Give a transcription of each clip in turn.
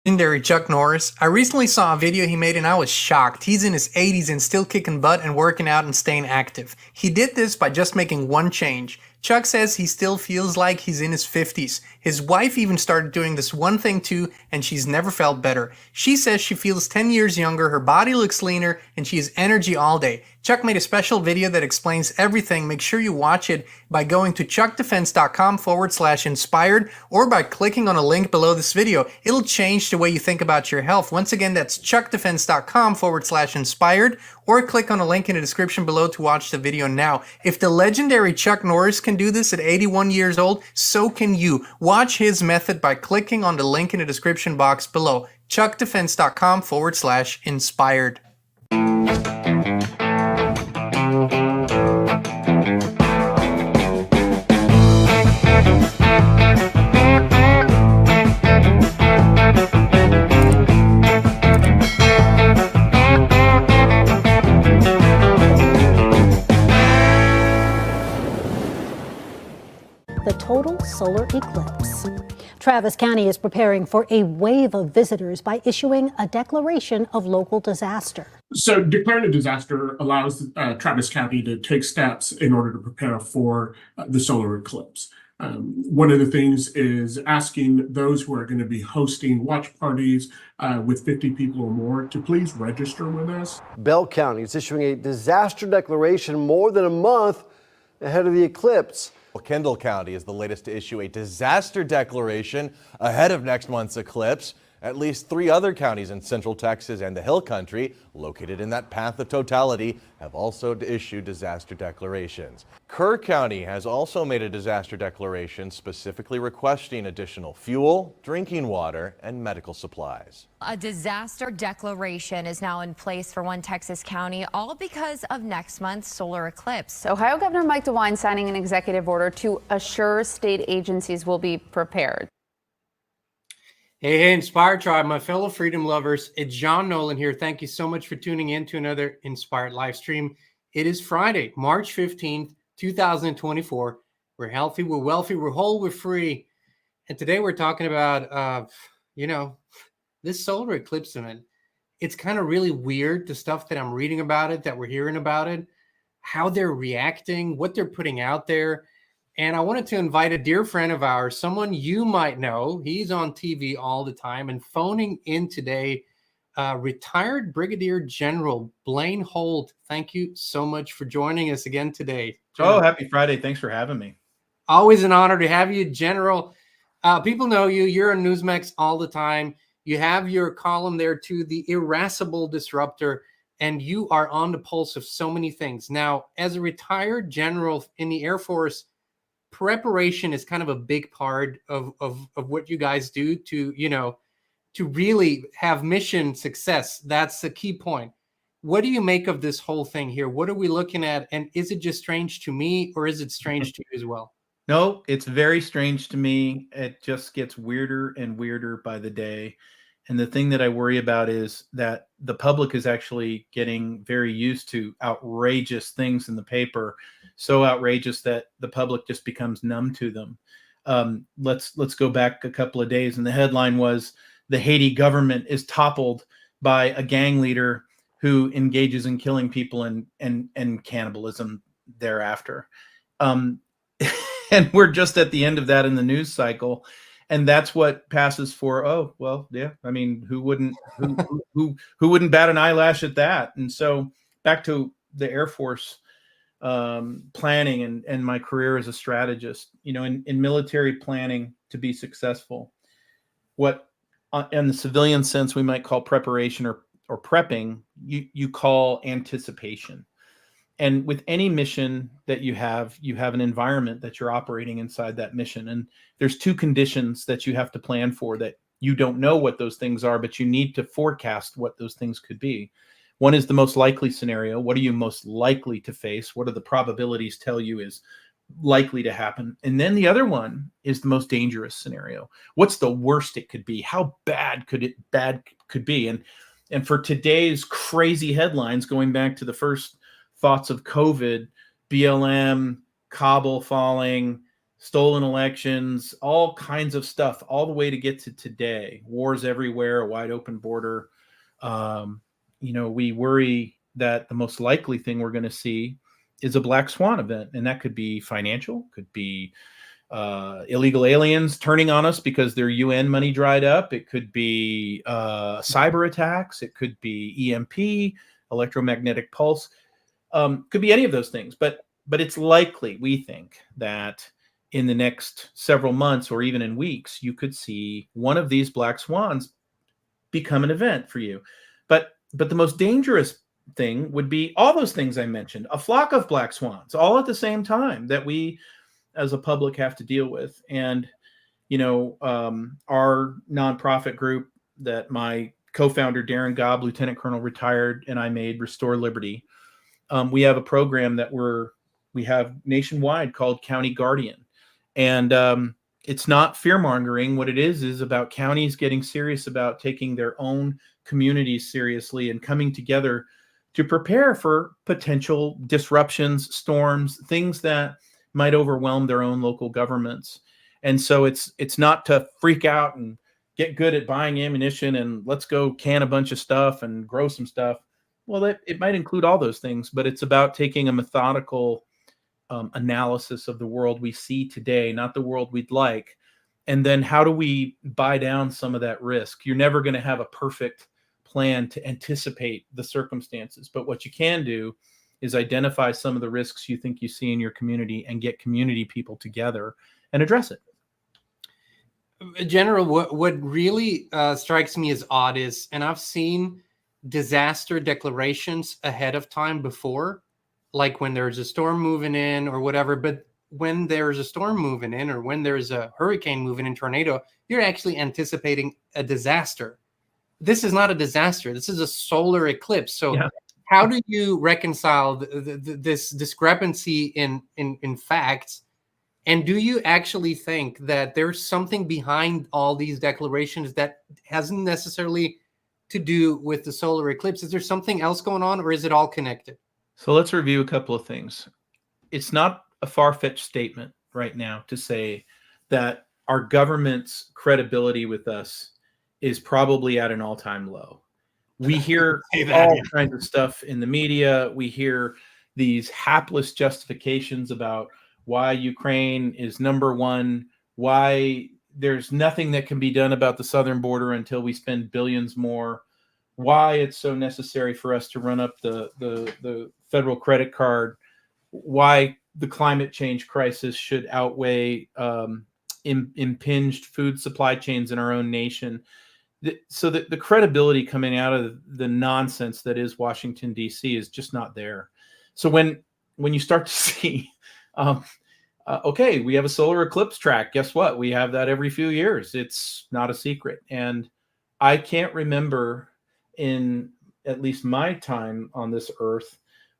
Legendary Chuck Norris. I recently saw a video he made and I was shocked. He's in his 80s and still kicking butt and working out and staying active. He did this by just making one change. Chuck says he still feels like he's in his 50s. His wife even started doing this one thing too, and she's never felt better. She says she feels 10 years younger, her body looks leaner, and she has energy all day. Chuck made a special video that explains everything. Make sure you watch it by going to chuckdefense.com/inspired or by clicking on a link below this video. It'll change the way you think about your health. Once again, that's chuckdefense.com/inspired or click on a link in the description below to watch the video now. If the legendary Chuck Norris can do this at 81 years old, so can you. Watch his method by clicking on the link in the description box below. chuckdefense.com/inspired. The total solar eclipse. Travis County is preparing for a wave of visitors by issuing a declaration of local disaster. So declaring a disaster allows Travis County to take steps in order to prepare for the solar eclipse. One of the things is asking those who are going to be hosting watch parties with 50 people or more to please register with us. Bell County is issuing a disaster declaration more than a month ahead of the eclipse. Kendall County is the latest to issue a disaster declaration ahead of next month's eclipse. At least 3 other counties in Central Texas and the Hill Country, located in that path of totality, have also issued disaster declarations. Kerr County has also made a disaster declaration specifically requesting additional fuel, drinking water, and medical supplies. A disaster declaration is now in place for one Texas county, all because of next month's solar eclipse. Ohio Governor Mike DeWine signing an executive order to assure state agencies will be prepared. Hey, Inspired Tribe, my fellow freedom lovers. It's John Nolan here. Thank you so much for tuning in to another Inspired live stream. It is Friday, March 15th, 2024. We're healthy, we're wealthy, we're whole, we're free. And today we're talking about, this solar eclipse event. It's kind of really weird, the stuff that I'm reading about it, that we're hearing about it, how they're reacting, what they're putting out there. And I wanted to invite a dear friend of ours, someone you might know. He's on TV all the time and phoning in today, retired Brigadier General Blaine Holt. Thank you so much for joining us again today, General. Oh, happy Friday. Thanks for having me. Always an honor to have you, General. People know you. You're on Newsmax all the time. You have your column there too, The Irascible Disruptor, and you are on the pulse of so many things. Now, as a retired general in the Air Force, preparation is kind of a big part of what you guys do to really have mission success. That's the key point. What do you make of this whole thing here? What are we looking at? And is it just strange to me, or is it strange to you as well? No, it's very strange to me. It just gets weirder and weirder by the day. And the thing that I worry about is that the public is actually getting very used to outrageous things in the paper, so outrageous that the public just becomes numb to them. Let's go back a couple of days, and the headline was, "The Haiti government is toppled by a gang leader who engages in killing people and cannibalism thereafter." And we're just at the end of that in the news cycle. And that's what passes for, oh, well, yeah. I mean, who wouldn't bat an eyelash at that? And so back to the Air Force planning and my career as a strategist, in military planning, to be successful, what in the civilian sense we might call preparation or prepping, you call anticipation. And with any mission that you have an environment that you're operating inside that mission. And there's 2 conditions that you have to plan for that you don't know what those things are, but you need to forecast what those things could be. One is the most likely scenario. What are you most likely to face? What do the probabilities tell you is likely to happen? And then the other one is the most dangerous scenario. What's the worst it could be? How bad could be? And for today's crazy headlines, going back to the first thoughts of COVID, BLM, Kabul falling, stolen elections, all kinds of stuff, all the way to get to today. Wars everywhere, a wide open border. We worry that the most likely thing we're going to see is a black swan event, and that could be financial, could be illegal aliens turning on us because their UN money dried up. It could be cyber attacks. It could be EMP, electromagnetic pulse. Could be any of those things. But it's likely, we think, that in the next several months or even in weeks, you could see one of these black swans become an event for you. But the most dangerous thing would be all those things I mentioned, a flock of black swans all at the same time that we as a public have to deal with. And, our nonprofit group that my co-founder, Darren Gobb, Lieutenant Colonel retired, and I made, Restore Liberty. We have a program that we have nationwide called County Guardian. And it's not fear-mongering. What it is about counties getting serious about taking their own communities seriously and coming together to prepare for potential disruptions, storms, things that might overwhelm their own local governments. And so it's not to freak out and get good at buying ammunition and let's go can a bunch of stuff and grow some stuff. Well, it might include all those things, but it's about taking a methodical analysis of the world we see today, not the world we'd like. And then how do we buy down some of that risk? You're never going to have a perfect plan to anticipate the circumstances, but what you can do is identify some of the risks you think you see in your community and get community people together and address it. General, what really strikes me as odd is, and I've seen disaster declarations ahead of time before, like when there's a storm moving in or whatever, but when there's a storm moving in or when there's a hurricane moving in, tornado, you're actually anticipating a disaster. This is not a disaster. This is a solar eclipse. So yeah. How do you reconcile this discrepancy in facts? And do you actually think that there's something behind all these declarations that hasn't necessarily to do with the solar eclipse? Is there something else going on, or is it all connected? So let's review a couple of things. It's not a far-fetched statement right now to say that our government's credibility with us is probably at an all-time low. We hear all kinds of stuff in the media. We hear these hapless justifications about why Ukraine is number one, why there's nothing that can be done about the southern border until we spend billions more, why it's so necessary for us to run up the federal credit card, why the climate change crisis should outweigh impinged food supply chains in our own nation. So the credibility coming out of the nonsense that is Washington, D.C. is just not there. So when you start to see, okay, we have a solar eclipse track. Guess what? We have that every few years. It's not a secret. And I can't remember in at least my time on this earth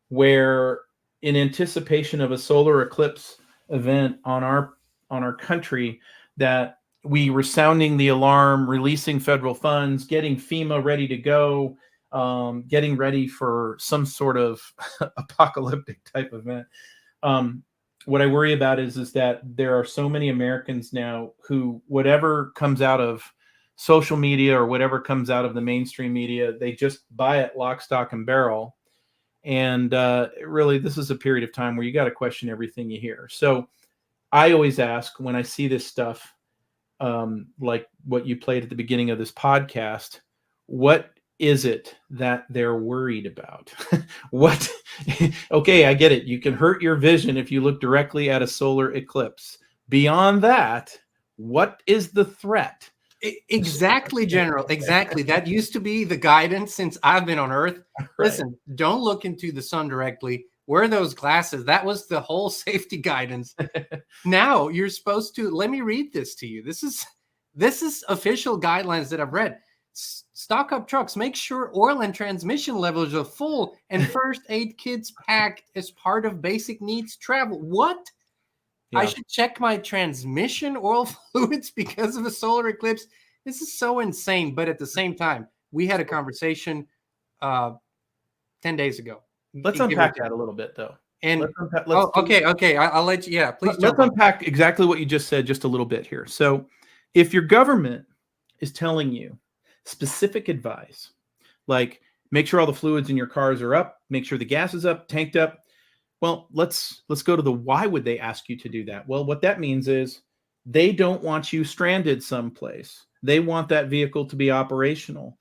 where in anticipation of a solar eclipse event on our country that we were sounding the alarm, releasing federal funds, getting FEMA ready to go, getting ready for some sort of apocalyptic type event. What I worry about is that there are so many Americans now who, whatever comes out of social media or whatever comes out of the mainstream media, they just buy it lock, stock, and barrel. And really, this is a period of time where you got to question everything you hear. So I always ask when I see this stuff, like what you played at the beginning of this podcast, what is it that they're worried about? What? Okay, I get it. You can hurt your vision if you look directly at a solar eclipse. Beyond that, what is the threat? Exactly, General. Exactly. That used to be the guidance since I've been on Earth. Right. Listen, don't look into the sun directly. Wear those glasses. That was the whole safety guidance. Now you're supposed to, let me read this to you. This is official guidelines that I've read. Stock up trucks, make sure oil and transmission levels are full, and first aid kits packed as part of basic needs travel. What? Yeah. I should check my transmission oil fluids because of a solar eclipse. This is so insane. But at the same time, we had a conversation 10 days ago. Let's unpack that a little bit, though. And let's okay. I'll let you. Yeah, please let's jump on. unpack exactly what you just said just a little bit here. So, if your government is telling you specific advice, like make sure all the fluids in your cars are up, make sure the gas is up, tanked up. Well, let's go to the why would they ask you to do that? Well, what that means is they don't want you stranded someplace. They want that vehicle to be operational.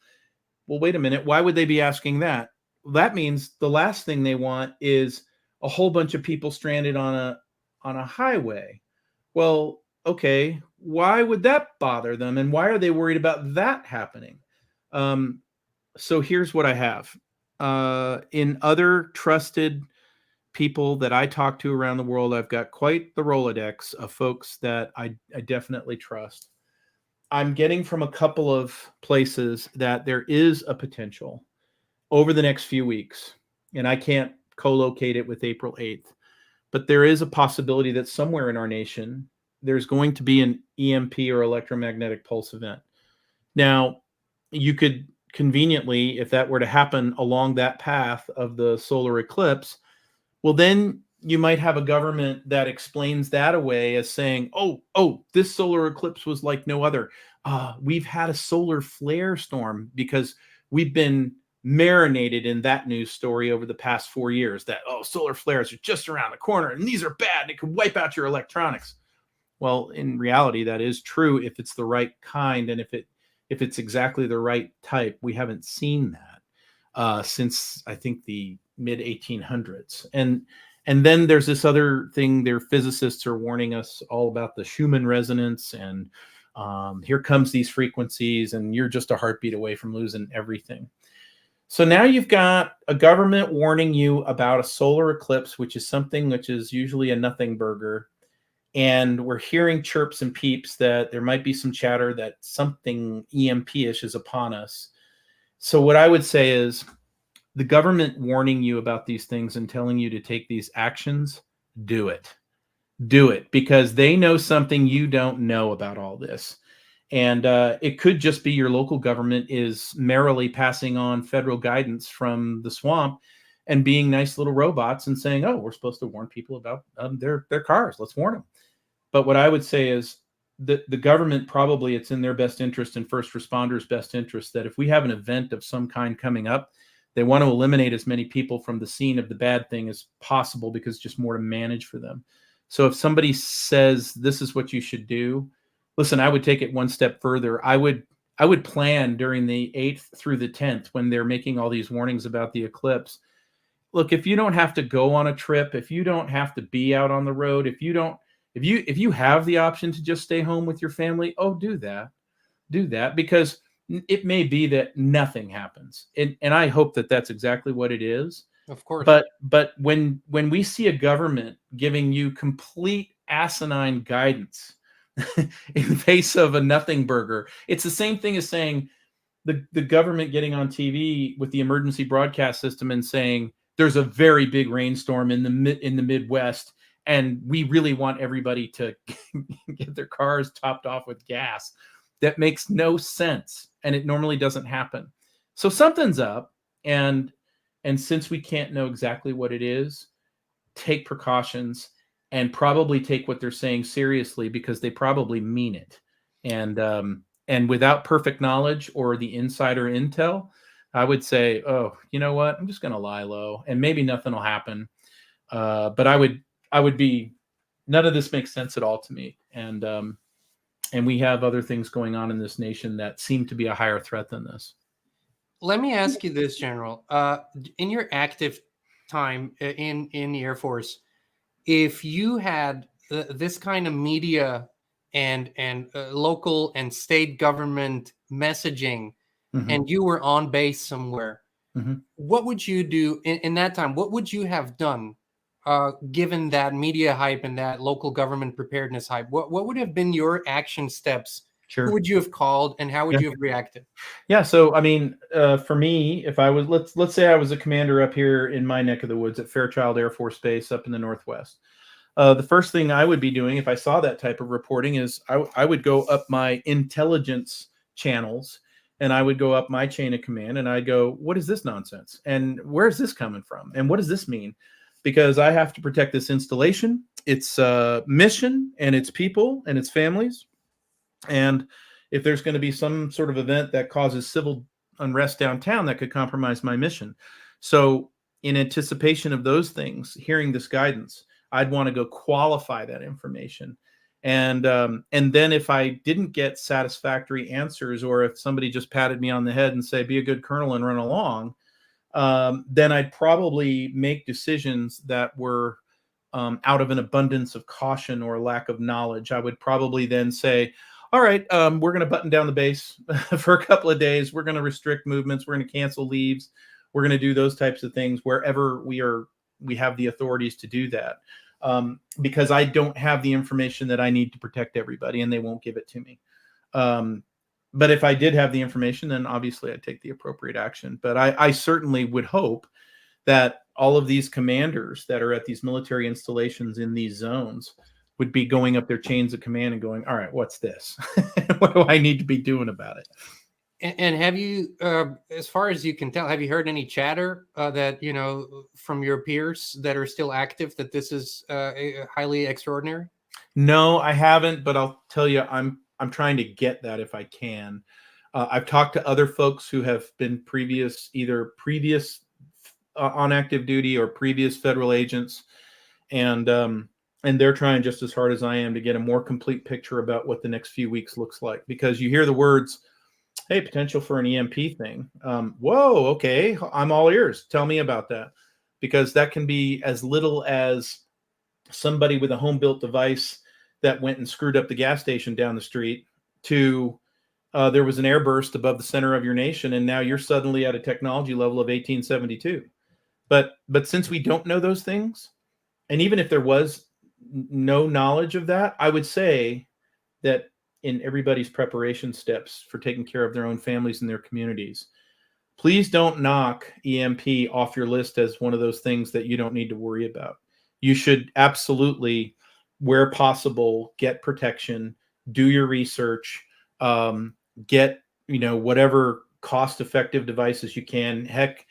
Well, wait a minute. Why would they be asking that? Well, that means the last thing they want is a whole bunch of people stranded on a highway. Well, okay, why would that bother them, and why are they worried about that happening? So here's what I have. In other trusted people that I talk to around the world, I've got quite the Rolodex of folks that I definitely trust. I'm getting from a couple of places that there is a potential over the next few weeks, and I can't co-locate it with April 8th, but there is a possibility that somewhere in our nation, there's going to be an EMP or electromagnetic pulse event. Now, you could conveniently, if that were to happen along that path of the solar eclipse, well, then you might have a government that explains that away as saying, oh, this solar eclipse was like no other. We've had a solar flare storm because we've been marinated in that news story over the past 4 years that, solar flares are just around the corner and these are bad and it could wipe out your electronics. Well, in reality, that is true if it's the right kind and if it's exactly the right type. We haven't seen that since I think the mid 1800s. And then there's this other thing. Their physicists are warning us all about the Schumann resonance, and here comes these frequencies, and you're just a heartbeat away from losing everything. So now you've got a government warning you about a solar eclipse, which is something which is usually a nothing burger. And we're hearing chirps and peeps that there might be some chatter that something EMP-ish is upon us. So what I would say is, the government warning you about these things and telling you to take these actions, do it. Do it, because they know something you don't know about all this. And it could just be your local government is merrily passing on federal guidance from the swamp and being nice little robots and saying, we're supposed to warn people about their cars. Let's warn them. But what I would say is the government, probably it's in their best interest and first responders' best interest that if we have an event of some kind coming up, they want to eliminate as many people from the scene of the bad thing as possible because it's just more to manage for them. So if somebody says this is what you should do, listen, I would take it one step further. I would plan during the 8th through the 10th when they're making all these warnings about the eclipse. Look, if you don't have to go on a trip, if you don't have to be out on the road, if you have the option to just stay home with your family, do that. Do that, because it may be that nothing happens. And I hope that that's exactly what it is. Of course. But when we see a government giving you complete asinine guidance in the face of a nothing burger, it's the same thing as saying the government getting on TV with the emergency broadcast system and saying there's a very big rainstorm in the Midwest and we really want everybody to get their cars topped off with gas. That makes no sense, and it normally doesn't happen. So something's up, and since we can't know exactly what it is, take precautions and probably take what they're saying seriously because they probably mean it. And without perfect knowledge or the insider intel, I would say, you know what? I'm just going to lie low, and maybe nothing will happen. But I would be. None of this makes sense at all to me, and we have other things going on in this nation that seem to be a higher threat than this. Let me ask you this, General. In your active time in the Air Force, if you had this kind of media and local and state government messaging, and you were on base somewhere, what would you do in that time? What would you have done? Given that media hype and that local government preparedness hype, what would have been your action steps? Sure. Who would you have called, and how would you have reacted? Yeah. So, I mean, for me, if I was, let's say I was a commander up here in my neck of the woods at Fairchild Air Force Base up in the Northwest. The first thing I would be doing if I saw that type of reporting is I would go up my intelligence channels and I would go up my chain of command and I'd go, what is this nonsense? And where is this coming from? And what does this mean? because I have to protect this installation, its mission, and its people and its families. And if there's going to be some sort of event that causes civil unrest downtown, that could compromise my mission. So in anticipation of those things, hearing this guidance, I'd want to go qualify that information. And then if I didn't get satisfactory answers, or if somebody just patted me on the head and say, be a good colonel and run along, then I'd probably make decisions that were out of an abundance of caution or lack of knowledge. I would probably then say, all right, we're going to button down the base for a couple of days. We're going to restrict movements. We're going to cancel leaves. We're going to do those types of things wherever we have the authorities to do that. Because I don't have the information that I need to protect everybody, and they won't give it to me. But if I did have the information, then obviously I'd take the appropriate action. But I certainly would hope that all of these commanders that are at these military installations in these zones would be going up their chains of command and going, all right, what's this? What do I need to be doing about it? And have you, as far as you can tell, have you heard any chatter that, from your peers that are still active, that this is highly extraordinary? No, I haven't, but I'll tell you, I'm trying to get that if I can. I've talked to other folks who have been either previous on active duty or previous federal agents, and they're trying just as hard as I am to get a more complete picture about what the next few weeks looks like. Because you hear the words, hey, potential for an EMP thing. Whoa, okay, I'm all ears. Tell me about that. Because that can be as little as somebody with a home-built device that went and screwed up the gas station down the street, to there was an airburst above the center of your nation, and now you're suddenly at a technology level of 1872. But since we don't know those things, and even if there was no knowledge of that, I would say that in everybody's preparation steps for taking care of their own families and their communities, please don't knock EMP off your list as one of those things that you don't need to worry about. You should absolutely, where possible, get protection, do your research, get, whatever cost-effective devices you can. Heck,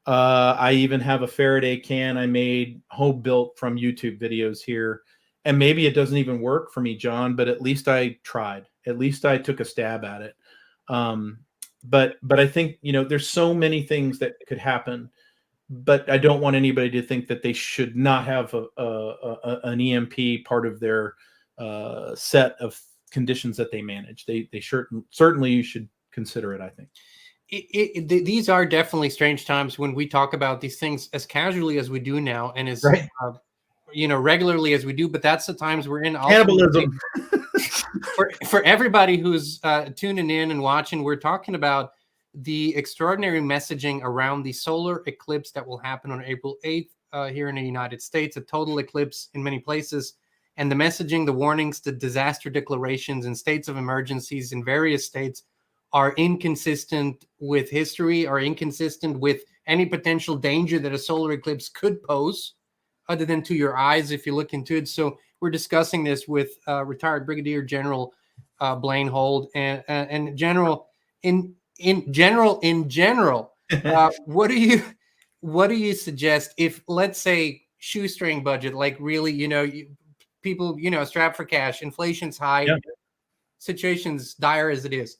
I even have a Faraday can I made home-built from YouTube videos here. And maybe it doesn't even work for me, John, but at least I tried. At least I took a stab at it. But I think, there's so many things that could happen, but I don't want anybody to think that they should not have an EMP part of their set of conditions that they manage. They certainly you should consider it, I think. These are definitely strange times when we talk about these things as casually as we do now, and as right. Regularly as we do. But that's the times we're in. Cannibalism. For everybody who's tuning in and watching, we're talking about the extraordinary messaging around the solar eclipse that will happen on April 8th here in the United States, a total eclipse in many places. And the messaging, the warnings, the disaster declarations and states of emergencies in various states are inconsistent with history, are inconsistent with any potential danger that a solar eclipse could pose, other than to your eyes if you look into it. So we're discussing this with retired Brigadier General Blaine Hold, and General, in general, what do you suggest if, let's say, shoestring budget, like really, people, strapped for cash, inflation's high, yeah. Situation's dire as it is.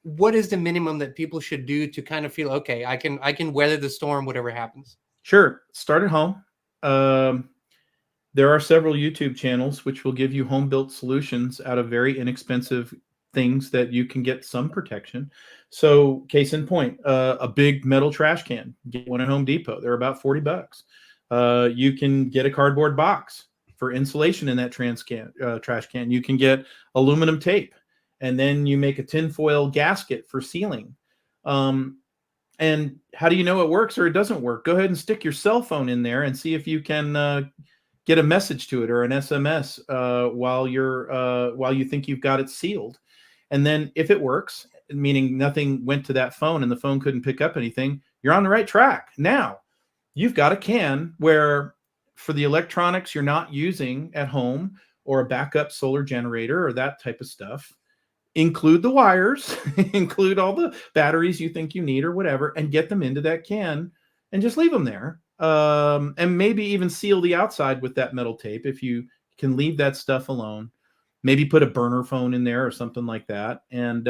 What is the minimum that people should do to kind of feel, okay, I can weather the storm, whatever happens? Sure. Start at home. There are several YouTube channels which will give you home-built solutions out of very inexpensive things that you can get some protection. So case in point, a big metal trash can, get one at Home Depot. They're about $40. You can get a cardboard box for insulation in that trash can. You can get aluminum tape, and then you make a tinfoil gasket for sealing. And how do you know it works or it doesn't work? Go ahead and stick your cell phone in there and see if you can get a message to it or an SMS while you think you've got it sealed. And then if it works, meaning nothing went to that phone and the phone couldn't pick up anything, you're on the right track. Now, you've got a can where, for the electronics you're not using at home, or a backup solar generator or that type of stuff, include the wires, include all the batteries you think you need or whatever, and get them into that can and just leave them there. and maybe even seal the outside with that metal tape if you can leave that stuff alone. Maybe put a burner phone in there or something like that, and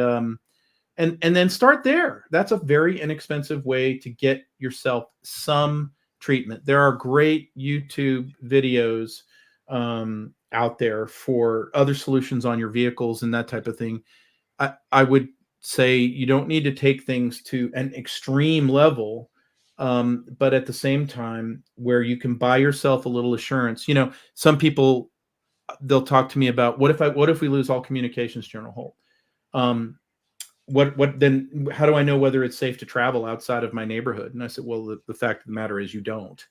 then start there. That's a very inexpensive way to get yourself some treatment. There are great YouTube videos out there for other solutions on your vehicles and that type of thing. I would say you don't need to take things to an extreme level, but at the same time, where you can buy yourself a little assurance. Some people, they'll talk to me about what if we lose all communications, General Holt? What then? How do I know whether it's safe to travel outside of my neighborhood? And I said, well, the fact of the matter is you don't,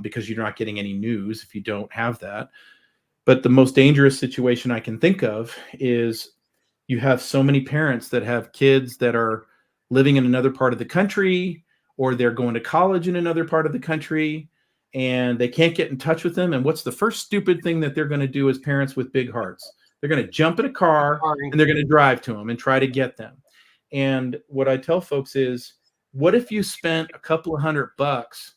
because you're not getting any news if you don't have that. But the most dangerous situation I can think of is you have so many parents that have kids that are living in another part of the country, or they're going to college in another part of the country, and they can't get in touch with them. And what's the first stupid thing that they're going to do as parents with big hearts? They're going to jump in a car and they're going to drive to them and try to get them. And what I tell folks is, what if you spent a couple of $100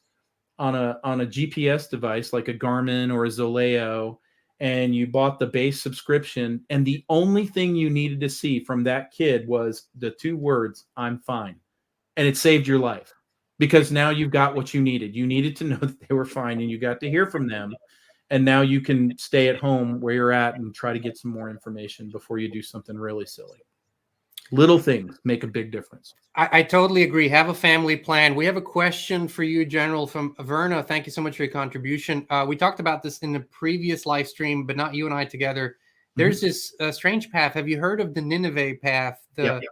on a GPS device like a Garmin or a Zoleo, and you bought the base subscription, and the only thing you needed to see from that kid was the 2 words, "I'm fine," and it saved your life, because now you've got what you needed. You needed to know that they were fine, and you got to hear from them. And now you can stay at home where you're at and try to get some more information before you do something really silly. Little things make a big difference. I totally agree. Have a family plan. We have a question for you, General, from Verna. Thank you so much for your contribution. We talked about this in the previous live stream, but not you and I together. There's this strange path. Have you heard of the Nineveh path? Yep.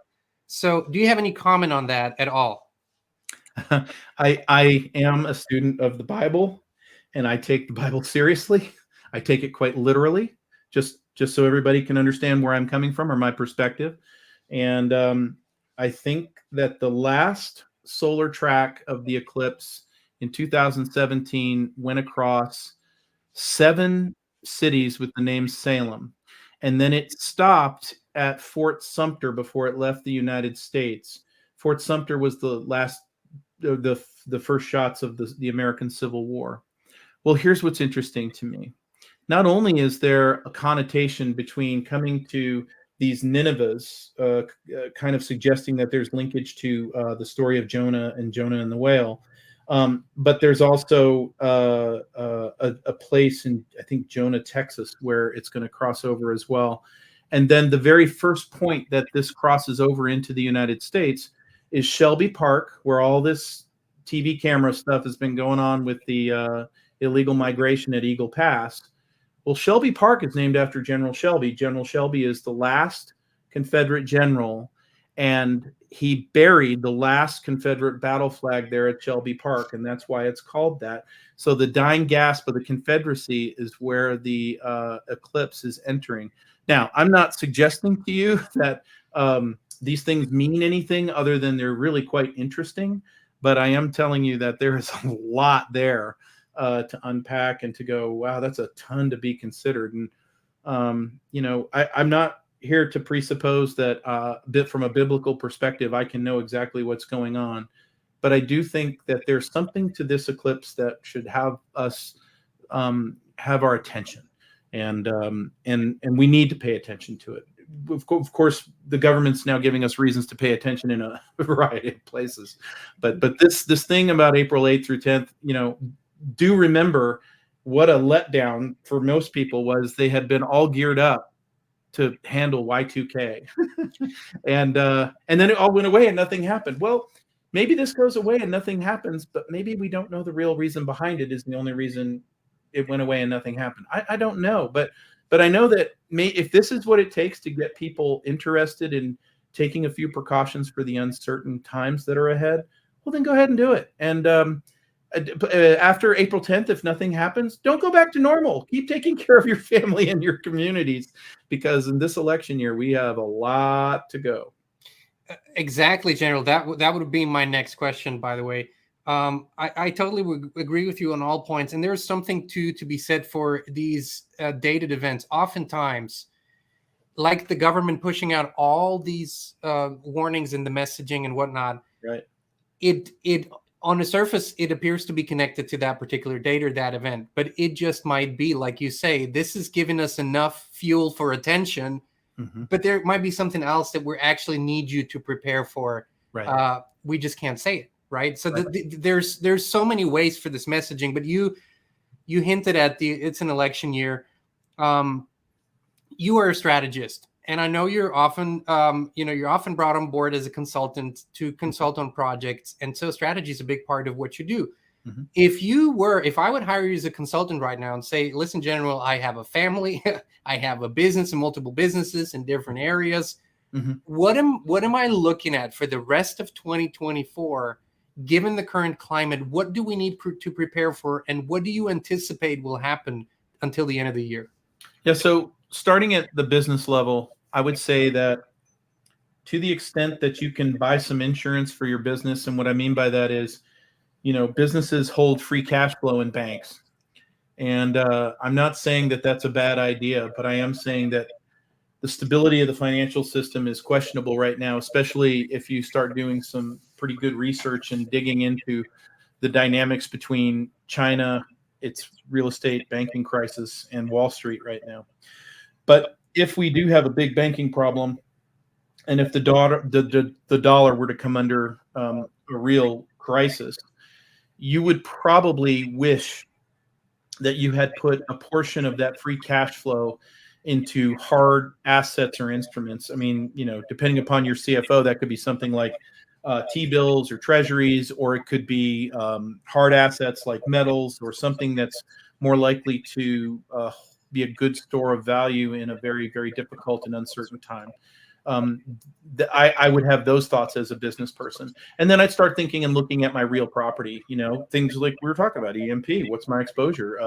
So do you have any comment on that at all? I am a student of the Bible, and I take the Bible seriously. I take it quite literally, just so everybody can understand where I'm coming from or my perspective. And I think that the last solar track of the eclipse in 2017 went across 7 cities with the name Salem. And then it stopped at Fort Sumter before it left the United States. Fort Sumter was the last, the first shots of the American Civil War. Well, here's what's interesting to me. Not only is there a connotation between coming to these Ninevehs, kind of suggesting that there's linkage to the story of Jonah and the whale, but there's also a place in, I think, Jonah, Texas, where it's going to cross over as well. And then the very first point that this crosses over into the United States is Shelby Park, where all this TV camera stuff has been going on with the illegal migration at Eagle Pass. Well, Shelby Park is named after General Shelby. General Shelby is the last Confederate general, and he buried the last Confederate battle flag there at Shelby Park, and that's why it's called that. So the dying gasp of the Confederacy is where the eclipse is entering. Now, I'm not suggesting to you that these things mean anything other than they're really quite interesting, but I am telling you that there is a lot there to unpack and to go, wow, that's a ton to be considered. And, I'm not here to presuppose that from a biblical perspective, I can know exactly what's going on. But I do think that there's something to this eclipse that should have us have our attention. And we need to pay attention to it. Of course, the government's now giving us reasons to pay attention in a variety of places. But this thing about April 8th through 10th, do remember what a letdown for most people was. They had been all geared up to handle Y2K, and then it all went away and nothing happened. Well, maybe this goes away and nothing happens, but maybe we don't know the real reason behind it is the only reason it went away and nothing happened. I don't know, but I know that if this is what it takes to get people interested in taking a few precautions for the uncertain times that are ahead, well, then go ahead and do it. And after April 10th, if nothing happens, don't go back to normal. Keep taking care of your family and your communities, because in this election year, we have a lot to go. Exactly, General. That would be my next question, by the way. I totally would agree with you on all points. And there's something to be said for these dated events. Oftentimes, like the government pushing out all these warnings in the messaging and whatnot, right? It on the surface, it appears to be connected to that particular date or that event, but it just might be, like you say, this is giving us enough fuel for attention, but there might be something else that we actually need you to prepare for. Right. We just can't say it, right? So there's so many ways for this messaging, but you hinted at it's an election year. You are a strategist, and I know you're often you're often brought on board as a consultant to consult on projects, and so strategy is a big part of what you do. If I would hire you as a consultant right now and say, listen, General, I have a family, I have a business and multiple businesses in different areas. What am I looking at for the rest of 2024, given the current climate? What do we need to prepare for, and what do you anticipate will happen until the end of the year? Yeah, so starting at the business level, I would say that to the extent that you can buy some insurance for your business, and what I mean by that is, businesses hold free cash flow in banks. And I'm not saying that that's a bad idea, but I am saying that the stability of the financial system is questionable right now, especially if you start doing some pretty good research and digging into the dynamics between China, its real estate banking crisis, and Wall Street right now. But if we do have a big banking problem, and if the dollar were to come under a real crisis, you would probably wish that you had put a portion of that free cash flow into hard assets or instruments. I mean, depending upon your CFO, that could be something like T-bills or treasuries, or it could be hard assets like metals, or something that's more likely to be a good store of value in a very, very difficult and uncertain time. I would have those thoughts as a business person. And then I'd start thinking and looking at my real property, things like we were talking about, EMP, what's my exposure?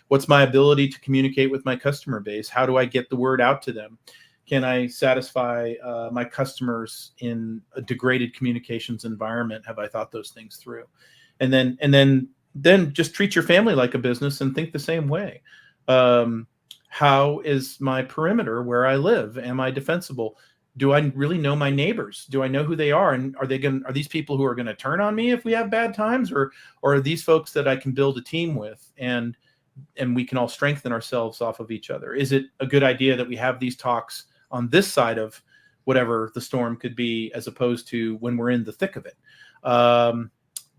What's my ability to communicate with my customer base? How do I get the word out to them? Can I satisfy my customers in a degraded communications environment? Have I thought those things through? And then just treat your family like a business and think the same way. How is my perimeter where I live? Am I defensible? Do I really know my neighbors? Do I know who they are? And are these people who are going to turn on me if we have bad times, or are these folks that I can build a team with and we can all strengthen ourselves off of each other? Is it a good idea that we have these talks on this side of whatever the storm could be, as opposed to when we're in the thick of it?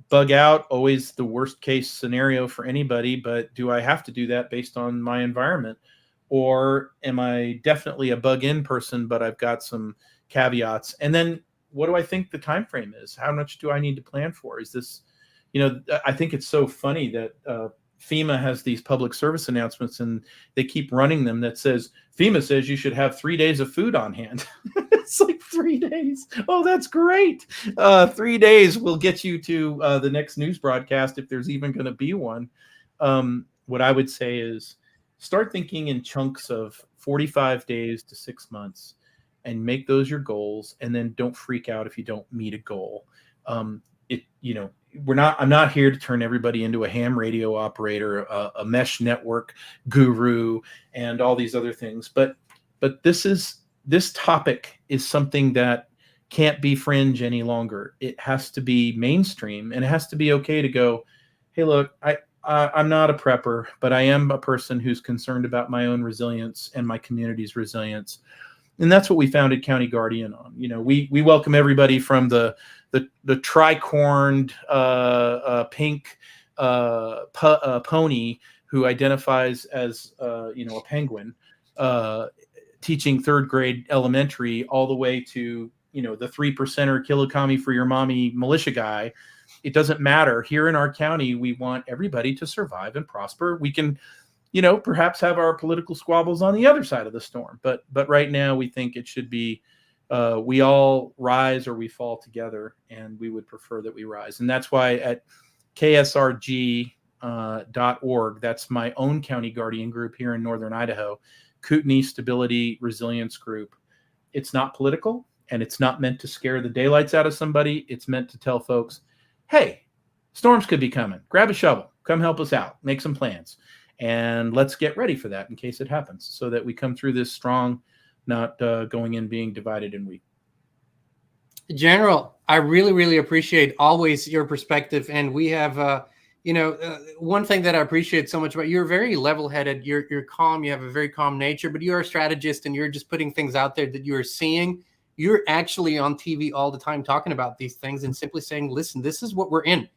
Bug out, always the worst case scenario for anybody, but do I have to do that based on my environment? Or am I definitely a bug in person, but I've got some caveats? And then what do I think the time frame is? How much do I need to plan for? Is this, I think it's so funny that FEMA has these public service announcements, and they keep running them that says, FEMA says you should have 3 days of food on hand. It's like 3 days. Oh, that's great. 3 days will get you to the next news broadcast, if there's even going to be one. What I would say is, start thinking in chunks of 45 days to 6 months, and make those your goals. And then don't freak out if you don't meet a goal. I'm not here to turn everybody into a ham radio operator, a mesh network guru, and all these other things. But this topic is something that can't be fringe any longer. It has to be mainstream, and it has to be okay to go, hey, look, I'm not a prepper, but I am a person who's concerned about my own resilience and my community's resilience. And that's what we founded County Guardian on. We welcome everybody from the tricorned pink pony who identifies as a penguin, teaching third grade elementary, all the way to the 3%er Killikami for your mommy militia guy. It doesn't matter. Here in our county, we want everybody to survive and prosper. We can, perhaps have our political squabbles on the other side of the storm. But right now, we think it should be we all rise or we fall together, and we would prefer that we rise. And that's why at ksrg.org, that's my own County Guardian group here in Northern Idaho, Kootenai Stability Resilience Group. It's not political, and it's not meant to scare the daylights out of somebody. It's meant to tell folks, hey, storms could be coming. Grab a shovel. Come help us out. Make some plans. And let's get ready for that in case it happens, so that we come through this strong, not going in being divided and weak. General, I really, really appreciate always your perspective. And we have, one thing that I appreciate so much about you're very level-headed. You're calm. You have a very calm nature, but you're a strategist, and you're just putting things out there that you are seeing. You're actually on TV all the time talking about these things and simply saying, "Listen, this is what we're in.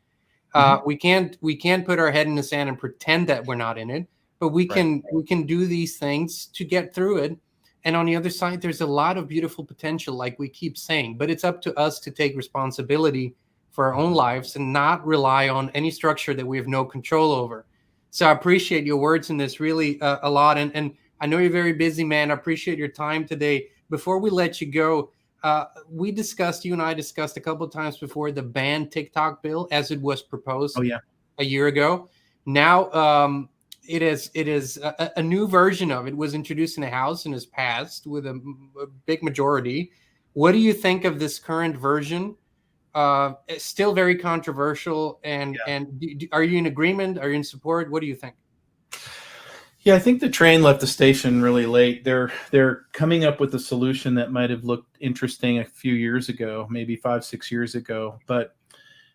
We can't put our head in the sand and pretend that we're not in it, but we can do these things to get through it." And on the other side, there's a lot of beautiful potential, like we keep saying, but it's up to us to take responsibility for our own lives and not rely on any structure that we have no control over. So I appreciate your words in this really a lot. And I know you're very busy, man. I appreciate your time today. Before we let you go, you and I discussed a couple of times before the ban TikTok bill as it was proposed Oh yeah. a year ago. Now it is a new version of it was introduced in the House and has passed with a big majority. What do you think of this current version? It's still very controversial. And are you in agreement? Are you in support? What do you think? Yeah, I think the train left the station really late. They're coming up with a solution that might have looked interesting a few years ago, maybe 5, 6 years ago. But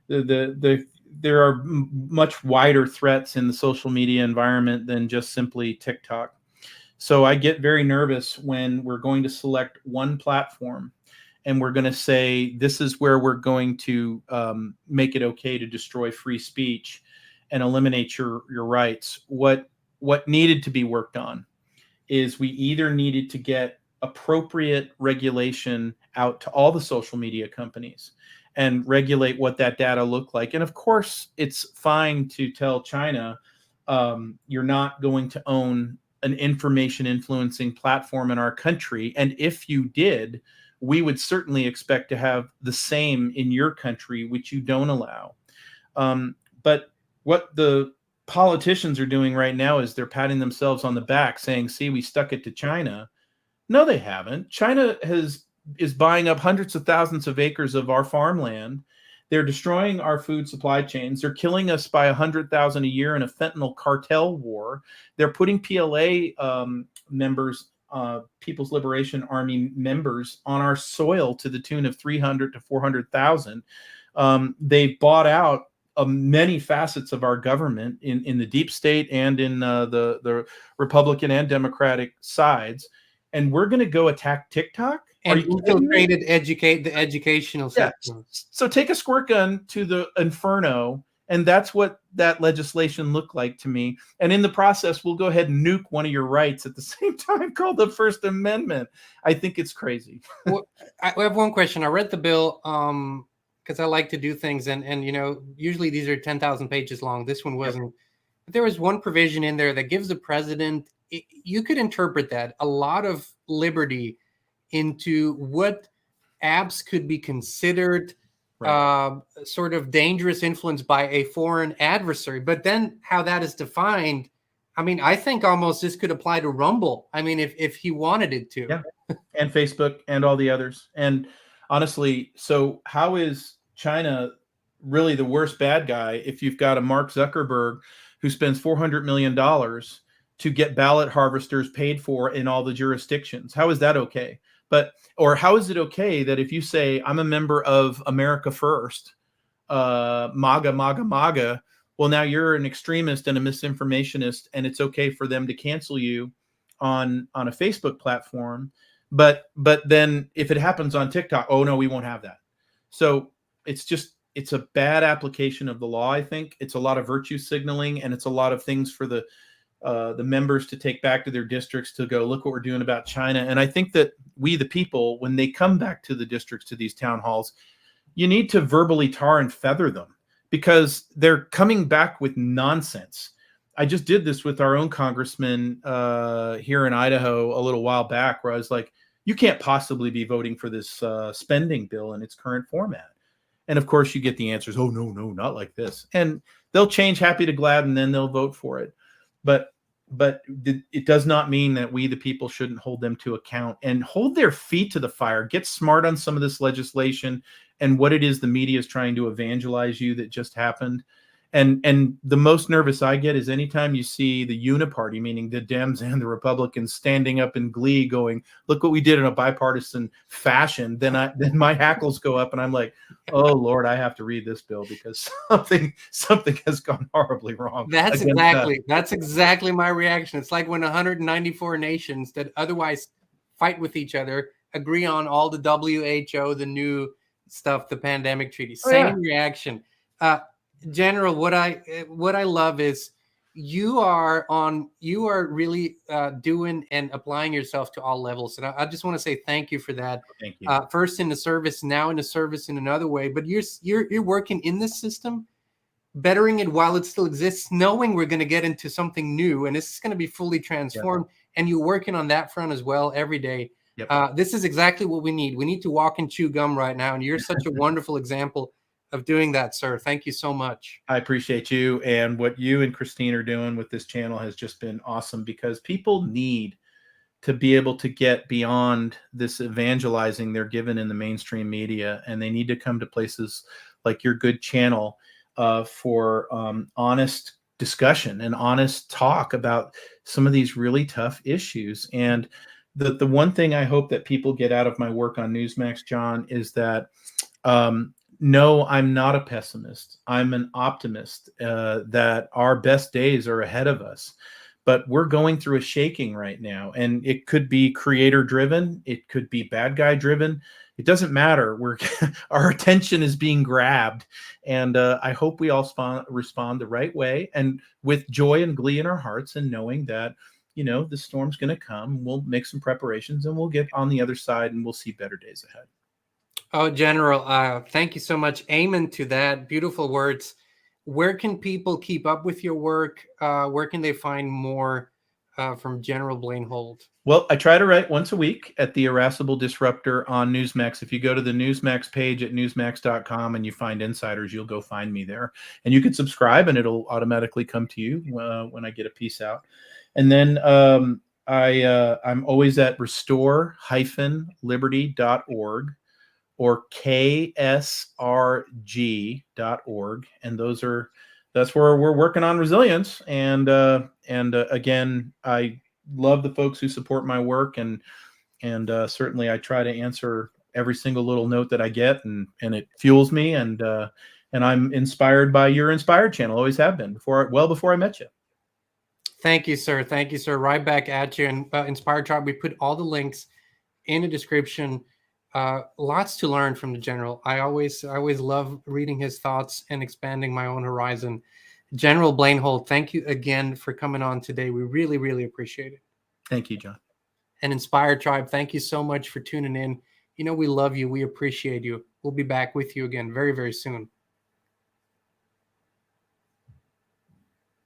there are much wider threats in the social media environment than just simply TikTok. So I get very nervous when we're going to select one platform and we're going to say this is where we're going to make it okay to destroy free speech and eliminate your rights. What needed to be worked on is we either needed to get appropriate regulation out to all the social media companies and regulate what that data looked like. And of course, it's fine to tell China, you're not going to own an information influencing platform in our country. And if you did, we would certainly expect to have the same in your country, which you don't allow. But what the politicians are doing right now is they're patting themselves on the back saying, see, we stuck it to China. No, they haven't. China is buying up hundreds of thousands of acres of our farmland. They're destroying our food supply chains. They're killing us by 100,000 a year in a fentanyl cartel war. They're putting PLA members, People's Liberation Army members, on our soil to the tune of 300 to 400,000. They bought out many facets of our government in the deep state and in the Republican and Democratic sides. And we're going to go attack TikTok? And infiltrated the educational system. So take a squirt gun to the inferno, and that's what that legislation looked like to me. And in the process, we'll go ahead and nuke one of your rights at the same time, called the First Amendment. I think it's crazy. Well, I have one question. I read the bill because I like to do things, and usually these are 10,000 pages long. This one wasn't. But there was one provision in there that gives the president, you could interpret that, a lot of liberty into what apps could be considered sort of dangerous influence by a foreign adversary. But then how that is defined, I mean, I think almost this could apply to Rumble. I mean, if he wanted it to. Yeah, and Facebook and all the others. And honestly, so how is China really the worst bad guy if you've got a Mark Zuckerberg who spends $400 million to get ballot harvesters paid for in all the jurisdictions? How is that okay? Or how is it okay that if you say, I'm a member of America First, MAGA, MAGA, MAGA, well, now you're an extremist and a misinformationist, and it's okay for them to cancel you on a Facebook platform. But then if it happens on TikTok, oh no, we won't have that. So it's a bad application of the law. I think it's a lot of virtue signaling, and it's a lot of things for the members to take back to their districts to go, look what we're doing about China. And I think that we, the people, when they come back to the districts, to these town halls, you need to verbally tar and feather them, because they're coming back with nonsense. I just did this with our own congressman here in Idaho a little while back, where I was like, you can't possibly be voting for this spending bill in its current format. And of course you get the answers, oh, no, not like this. And they'll change happy to glad, and then they'll vote for it. But it does not mean that we, the people, shouldn't hold them to account and hold their feet to the fire. Get smart on some of this legislation and what it is the media is trying to evangelize you that just happened. And the most nervous I get is anytime you see the uniparty, meaning the Dems and the Republicans, standing up in glee going, look what we did in a bipartisan fashion. Then my hackles go up and I'm like, oh Lord, I have to read this bill because something has gone horribly wrong. That's exactly my reaction. It's like when 194 nations that otherwise fight with each other agree on all the WHO, the new stuff, the pandemic treaty. Same reaction. General, what I love is you are really doing and applying yourself to all levels, and I just want to say thank you for that. Thank you. First in the service, now in the service in another way, but you're working in this system, bettering it while it still exists, knowing we're going to get into something new and this is going to be fully transformed. And you're working on that front as well every day. This is exactly what we need. We need to walk and chew gum right now, and you're such a wonderful example of doing that, sir. Thank you so much. I appreciate you, and what you and Christine are doing with this channel has just been awesome, because people need to be able to get beyond this evangelizing they're given in the mainstream media, and they need to come to places like your good channel for honest discussion and honest talk about some of these really tough issues. And the one thing I hope that people get out of my work on Newsmax, John, is that no, I'm not a pessimist. I'm an optimist, that our best days are ahead of us. But we're going through a shaking right now, and it could be creator driven. It could be bad guy driven. It doesn't matter. Our attention is being grabbed, and I hope we all respond the right way, and with joy and glee in our hearts, and knowing that, you know, the storm's going to come. We'll make some preparations, and we'll get on the other side, and we'll see better days ahead. Oh, General, thank you so much. Amen to that. Beautiful words. Where can people keep up with your work? Where can they find more from General Blaine Holt? Well, I try to write once a week at the Irascible Disruptor on Newsmax. If you go to the Newsmax page at newsmax.com and you find insiders, you'll go find me there. And you can subscribe, and it'll automatically come to you when I get a piece out. And then I'm always at restore-liberty.org. or ksrg.org, and that's where we're working on resilience. And again, I love the folks who support my work, and certainly I try to answer every single little note that I get, and it fuels me, and I'm inspired by your Inspired channel. Always have been well before I met you. Thank you, sir. Thank you, sir. Right back at you. And Inspired Tribe, we put all the links in the description. Lots to learn from the General. I always love reading his thoughts and expanding my own horizon. General Blaine Holt, thank you again for coming on today. We really, really appreciate it. Thank you, John. And Inspired Tribe, thank you so much for tuning in. You know, we love you. We appreciate you. We'll be back with you again very, very soon.